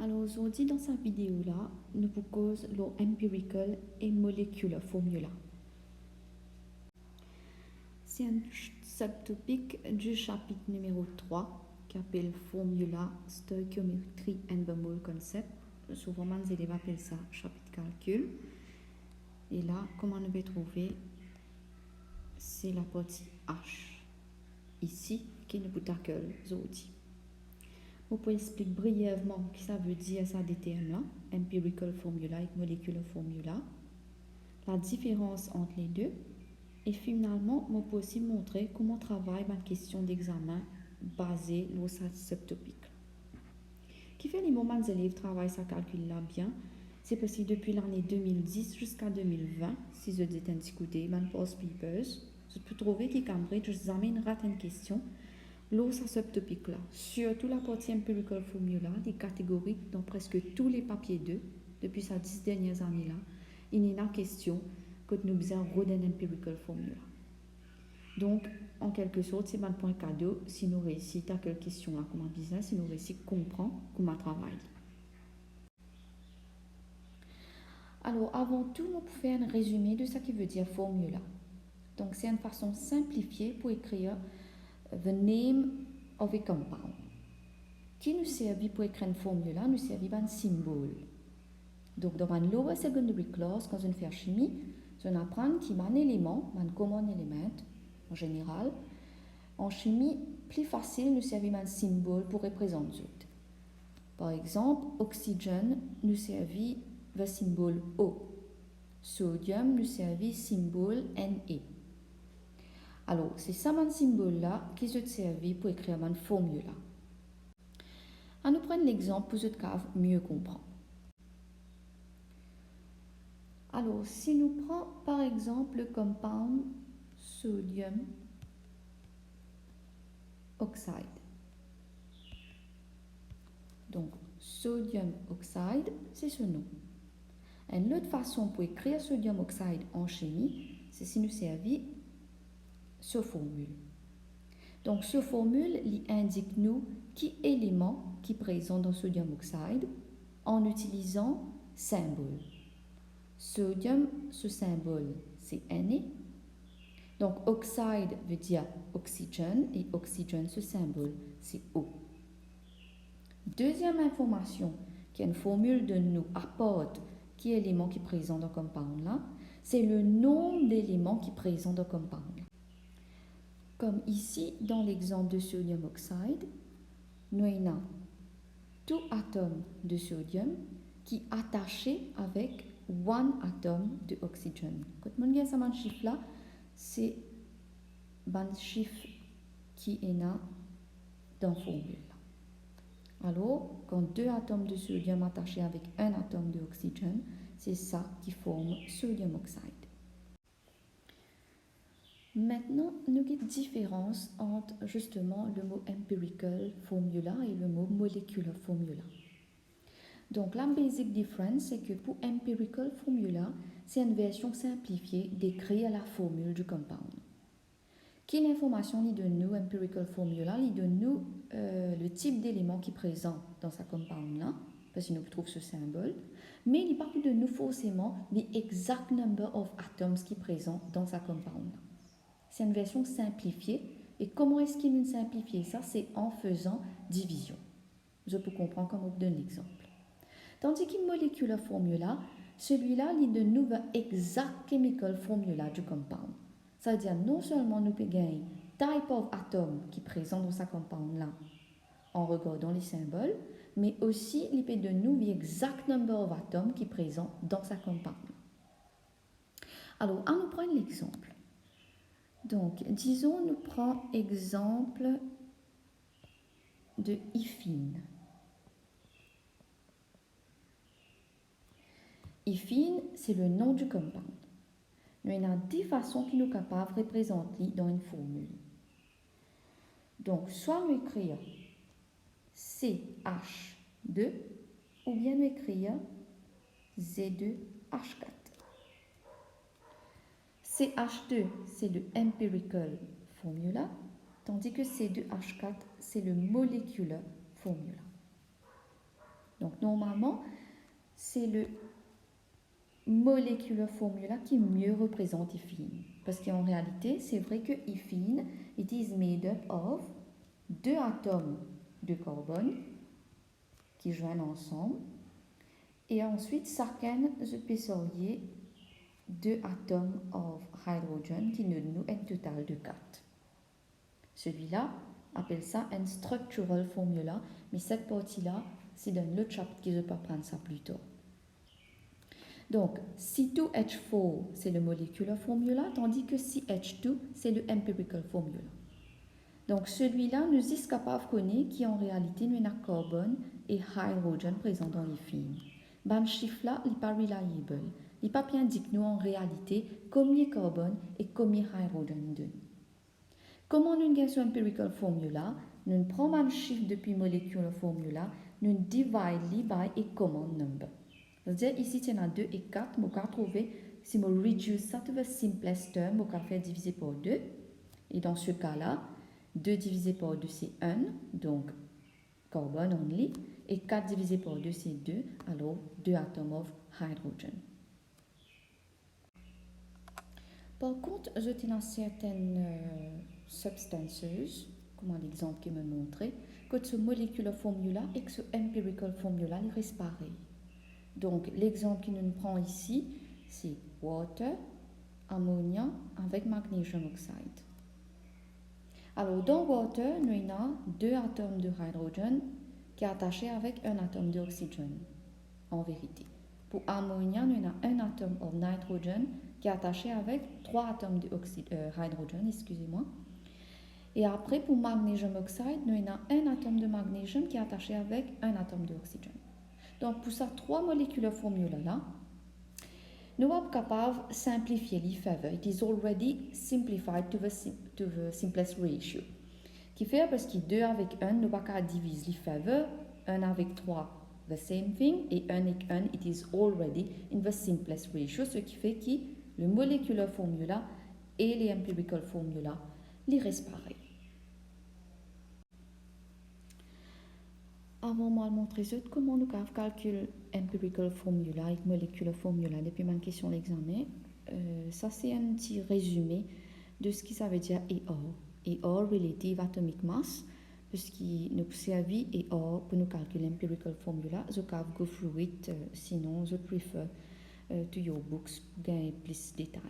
Alors aujourd'hui dans cette vidéo-là, nous vous cause l'empirical et molecular formula. C'est un subtopic du chapitre numéro 3 qui appelle Formula, Stoichiometry and the Mole Concept. Souvent, les élèves appellent ça chapitre calcul. Et là, comment on peut trouver, c'est la partie H. Ici, qui nous peut accueillir aujourd'hui. On peut expliquer brièvement ce que ça veut dire ça des termes-là, empirical formula et molecular formula, la différence entre les deux, et finalement, on peut aussi montrer comment travaille ma question d'examen basée sur ce subtopic. Qui fait les moments les élèves travaillent ça calcul-là bien, c'est parce que depuis l'année 2010 jusqu'à 2020, si je dis discuter, man post papers, je peux trouver qu'il Cambridge examinera une question l'eau subtopic là, surtout la partie empirical formula, des catégories dans presque tous les papiers 2, depuis ces 10 dernières années là, il y a une question que nous besoin d'un empirical formula. Donc, en quelque sorte, c'est un point cadeau si nous réussissons à quelle question là, comment business, si nous réussissons à comprendre comment travailler. Alors, avant tout, nous pouvons faire un résumé de ce qui veut dire formula. Donc, c'est une façon simplifiée pour écrire the name of a compound. Qui nous servait pour écrire une formule, nous servait un symbole. Donc, dans un lower secondary class, quand on fait chimie, on apprend qu'il y a un élément, un common element, en général. En chimie, plus facile, nous servait un symbole pour représenter. Par exemple, oxygène nous servait le symbole O. Sodium nous servait le symbole Na. Alors, c'est ça un symbole-là qui se servait pour écrire une formule. On nous prendre l'exemple pour que mieux comprendre. Alors, si nous prenons par exemple le compound sodium oxide. Donc, sodium oxide, c'est ce nom. Une autre façon pour écrire sodium oxide en chimie, c'est si nous servons ce formule. Donc, ce formule indique nous qui élément qui est présent dans sodium oxide en utilisant symbole. Sodium, ce symbole, c'est Na. Donc, oxide veut dire oxygène et oxygène, ce symbole, c'est O. Deuxième information qu'une formule de nous apporte qui est l'élément qui est présent dans le compound là, c'est le nombre d'éléments qui est présent dans le compound. Comme ici, dans l'exemple de sodium oxide, nous avons tout atome de sodium qui est attaché avec un atome de oxygène. Quand on regarde ce chiffre-là, c'est un chiffre qui est là dans la formule. Alors, quand deux atomes de sodium attachés avec un atome d'oxygène, c'est ça qui forme sodium oxide. Maintenant, nous avons une différence entre justement le mot empirical formula et le mot molecular formula. Donc, la basic difference, c'est que pour empirical formula, c'est une version simplifiée d'écrire la formule du compound. Quelle information lui donne nous empirical formula? Il donne nous le type d'élément qui est présent dans sa compound là, parce qu'il nous trouve ce symbole, mais il ne parle pas de nous forcément the exact number of atoms qui est présent dans sa compound. C'est une version simplifiée. Et comment est-ce qu'il nous simplifie ça? C'est en faisant division. Je peux comprendre comment vous donne l'exemple. Tandis qu'une molecular formula, celui-là, il donne nous exact chemical formula du compound. Ça veut dire non seulement nous pouvons gagner type of atom qui est présent dans sa compound là en regardant les symboles, mais aussi il peut donner nous l'exact number of atoms qui est présent dans sa compound. Alors, on nous prend l'exemple. Donc, disons, nous prenons exemple de hyphine. Hyphine, c'est le nom du compound. Nous avons 10 façons qui nous capables de représenter dans une formule. Donc, soit nous écrire CH2 ou bien nous écrire Z2H4. CH2, c'est le empirical formula, tandis que C2H4, c'est le molecular formula. Donc normalement, c'est le molecular formula qui mieux représente ethene. Parce qu'en réalité, c'est vrai que ethene, it is made up of 2 atomes de carbone qui joignent ensemble. Et ensuite, chacun épaissorier 2 atomes of hydrogen qui nous donne un total de 4. Celui-là, appelle ça un structural formula, mais cette partie-là, c'est dans le chapitre que je peux prendre ça plus tard. Donc, C2H4, c'est le molecular formula, tandis que CH2, c'est le empirical formula. Donc, celui-là, nous sommes capables de connaître qu'en réalité, nous avons carbone et hydrogène présents dans les films. Ben, ce chiffre-là, il n'est pas reliable. Il n'est pas bien dit que nous, en réalité, combien de carbone et combien de hydrogène nous donne. Comment nous gagnons ce empirical formula? Nous prenons un chiffre depuis molecular formula, nous divisons by a common number. C'est-à-dire, ici, il y en a 2 et 4, je vais trouver, si je réduis ça to the simplest term, je vais faire diviser par 2. Et dans ce cas-là, 2 divisé par 2, c'est 1, donc carbone only. Et 4 divisé par 2, c'est 2, alors 2 atomes of hydrogen. Par contre, je tiens certaines substances, comme l'exemple qui me montrait, que ce molecular formula et que ce empirical formula, ils restent pareils. Donc, l'exemple qui nous prend ici, c'est water, ammonia avec magnesium oxide. Alors, dans water, nous avons 2 atomes de hydrogène qui est attaché avec un atome d'oxygène, en vérité. Pour ammonia, nous avons un atome de nitrogène qui est attaché avec 3 atomes de hydrogène, excusez-moi. Et après, pour magnesium oxide, nous avons un atome de magnésium qui est attaché avec un atome d'oxygène. Donc, pour ces 3 molécules formula-là, nous sommes capables de simplifier les faveurs. It is already simplified to the simplest ratio. Qui fait parce que 2 avec 1, nous ne pouvons pas diviser les faveurs. 1 avec 3, the same thing. Et 1 avec 1, it is already in the simplest ratio. Ce qui fait que le molecular formula et les empirical formula, les restent pareils. Avant moi de montrer comment nous calculons empirical formula et molecular formula depuis ma question l'examen, ça c'est un petit résumé de ce qui ça veut dire AR. AR, Relative Atomic Mass, parce qu'il nous servi AR pour nous calculer empirical formula. Je vais go through it, sinon je préfère to your books pour gagner plus de détails.